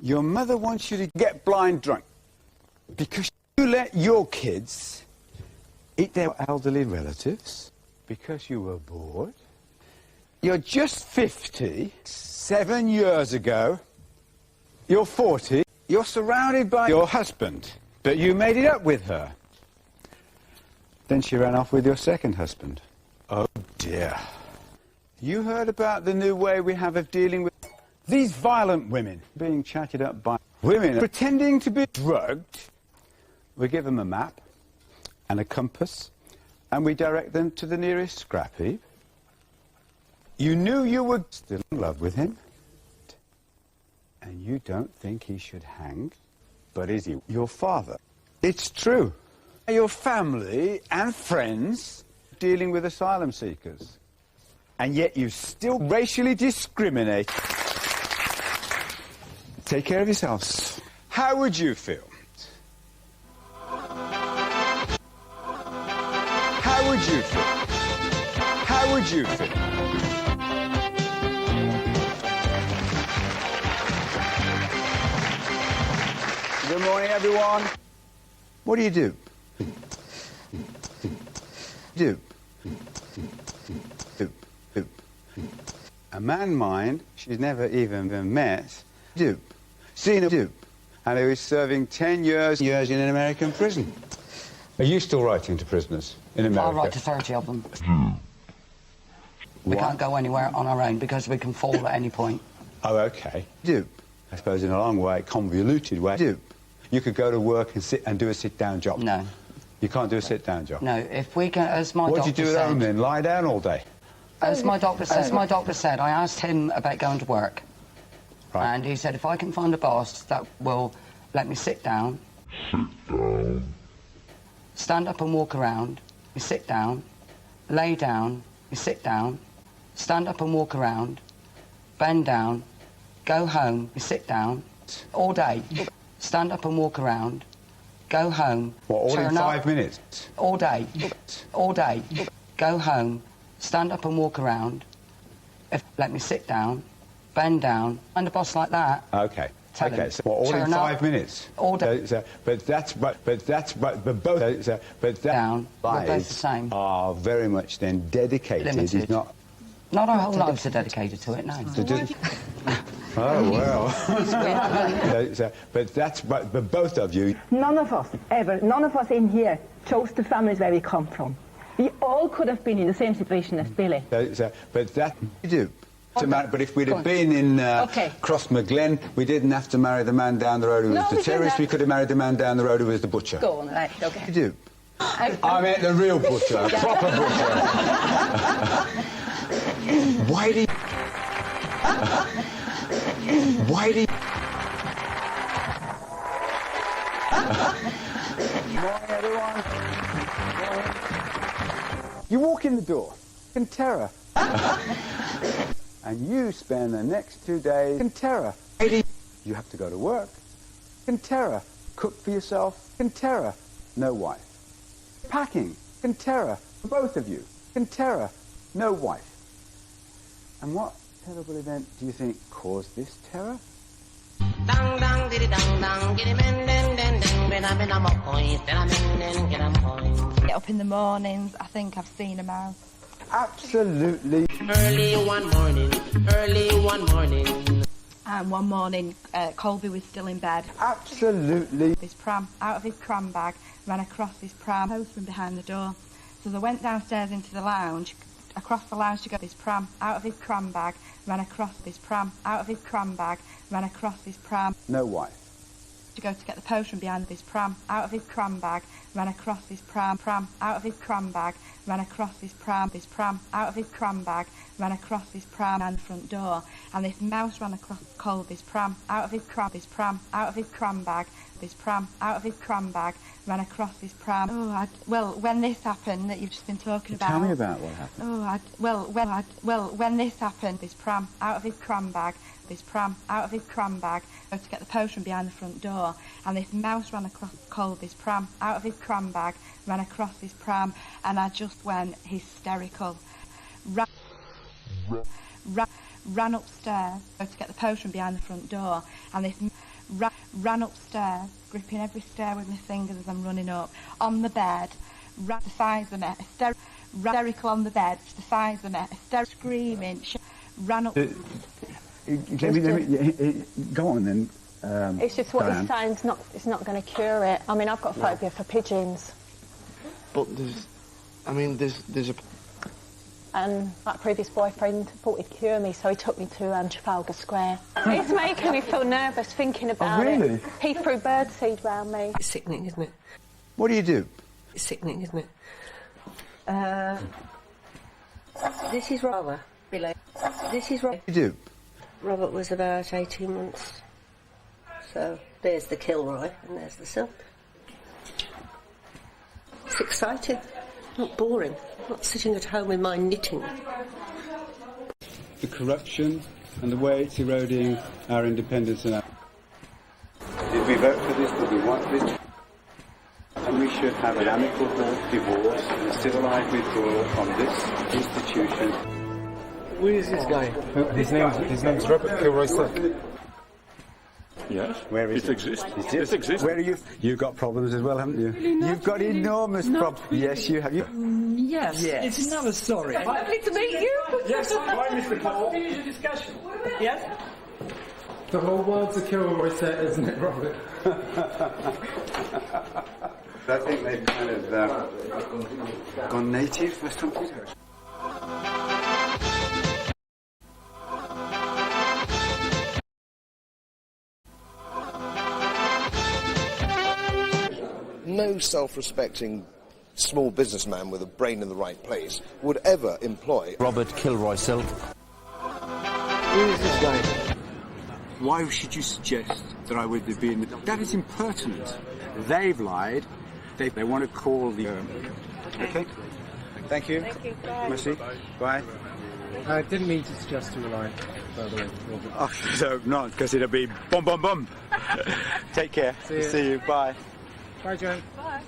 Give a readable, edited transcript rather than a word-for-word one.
Your mother wants you to get blind drunk because you let your kids eat their elderly relatives because you were bored. You're just 50. 7 years ago, you're 40. You're surrounded by your husband, but you made it up with her. Then she ran off with your second husband. Oh, dear. You heard about the new way we have of dealing with these violent women being chatted up by women pretending to be drugged. We give them a map and a compass, and we direct them to the nearest scrap heap. You knew you were still in love with him, and you don't think he should hang, but is he your father? It's true. Your family and friends dealing with asylum seekers, and yet you still racially discriminate. Take care of yourselves. How would you feel? How would you feel? How would you feel? Good morning, everyone. What do you do? A man mind she's never even met. Seen a dupe. And he was serving 10 years in an American prison. Are you still writing to prisoners in America? I'll write to 30 of them. We can't go anywhere on our own because we can fall at any point. Oh, OK. I suppose in a long way, convoluted way. You could go to work and sit and do a sit-down job. No. You can't do a sit-down job? No. If we can, as my doctor said... What do you do at home then? Lie down all day? As my doctor said, I asked him about going to work. Right. And he said, if I can find a boss that will let me sit down, stand up and walk around, you sit down, lay down, you sit down, stand up and walk around, bend down, go home, you sit down, all day, stand up and walk around, go home. What, all in 5 minutes? All day, go home, stand up and walk around, let me sit down, bend down, and a boss like that. Okay. Okay. So all in 5 minutes. All day. But both down. We're both the same. Are very much then dedicated. Limited. He's not. Not our whole lives are dedicated to it. No. Oh well. But both of you. None of us in here chose the families where we come from. We all could have been in the same situation as Billy. But that you do. But if we'd have been in Crossmaglen, we didn't have to marry the man down the road who was the terrorist. We could have married the man down the road who was the butcher. Go on, right, okay. You do. I meant the real butcher, a proper butcher. Why do you... Why do you... Morning, everyone. Morning. You walk in the door in terror. And you spend the next 2 days in terror. You have to go to work in terror. Cook for yourself in terror. No wife. Packing in terror. For both of you in terror. No wife. And what terrible event do you think caused this terror? Get up in the mornings, I think I've seen a mouse. Absolutely. Early one morning. And one morning, Colby was still in bed. Absolutely. His pram, out of his cram bag, ran across his pram, postman behind the door. So as I went downstairs into the lounge, across the lounge to go his pram, out of his cram bag, ran across his pram, out of his cram bag, ran across his pram. No wife. To go to get the potion behind his pram, out of his cram bag, ran across his pram, out of his cram bag, ran across his pram, out of his cram bag, ran across his pram and the front door, and this mouse ran across Colby's pram, out of his pram, out of his cram bag, out of his cram bag, ran across his pram. Oh, well, when this happened that you've just been talking about. Tell me about what happened. Oh, when this happened, his pram, out of his cram bag, out of his cram bag, go to get the potion behind the front door, and this mouse ran across Colby's pram, out of his cram bag, ran across his pram, and I just went hysterical. Ran upstairs, go to get the potion behind the front door, and this ran upstairs, gripping every stair with my fingers as I'm running up. On the bed, ran to the sides of me, hysterical on the bed, to the sides of me, screaming, ran up. Go on then. It's just what Diane. he's saying. It's not going to cure it. I mean, I've got phobia for pigeons. But there's a... And that previous boyfriend thought he'd cure me, so he took me to Trafalgar Square. It's making me feel nervous thinking about really? it. He threw birdseed round me. It's sickening, isn't it? What do you do? It's sickening, isn't it? This is Robert. Below. This is Robert. What do you do? Robert was about 18 months. So there's the KillaRoy and there's the silk. It's exciting, not boring. Not sitting at home with my knitting. The corruption and the way it's eroding our independence and our... Did we vote for this? Did we want this? And we should have an amicable divorce and a civilised withdrawal from this institution. Where is this guy? His name's Robert KillaRoy Silk. Yes. Where is it? Exists. It exists. Where are you? You've got problems as well, haven't you? Really You've got enormous problems. Yes, you have. Yes. It's another story. Lovely to meet you. Yes, hi, Mr. Cole. Finish the discussion. Yes. The whole world's a KillaRoy set, isn't it, Robert? I think they've kind of gone native or something. No self-respecting small businessman with a brain in the right place would ever employ Robert KillaRoy Silk. Where is this guy? Why should you suggest that I would be in the... That is impertinent. They've lied. They want to call the... Okay. Thank you. Thank you. Bye. Merci. Bye. I didn't mean to suggest you were lying, by the way, Robert. Oh, so not, because it'll be bum bum bum. Take care. See you. See you. Bye. Bye, Joan. Bye.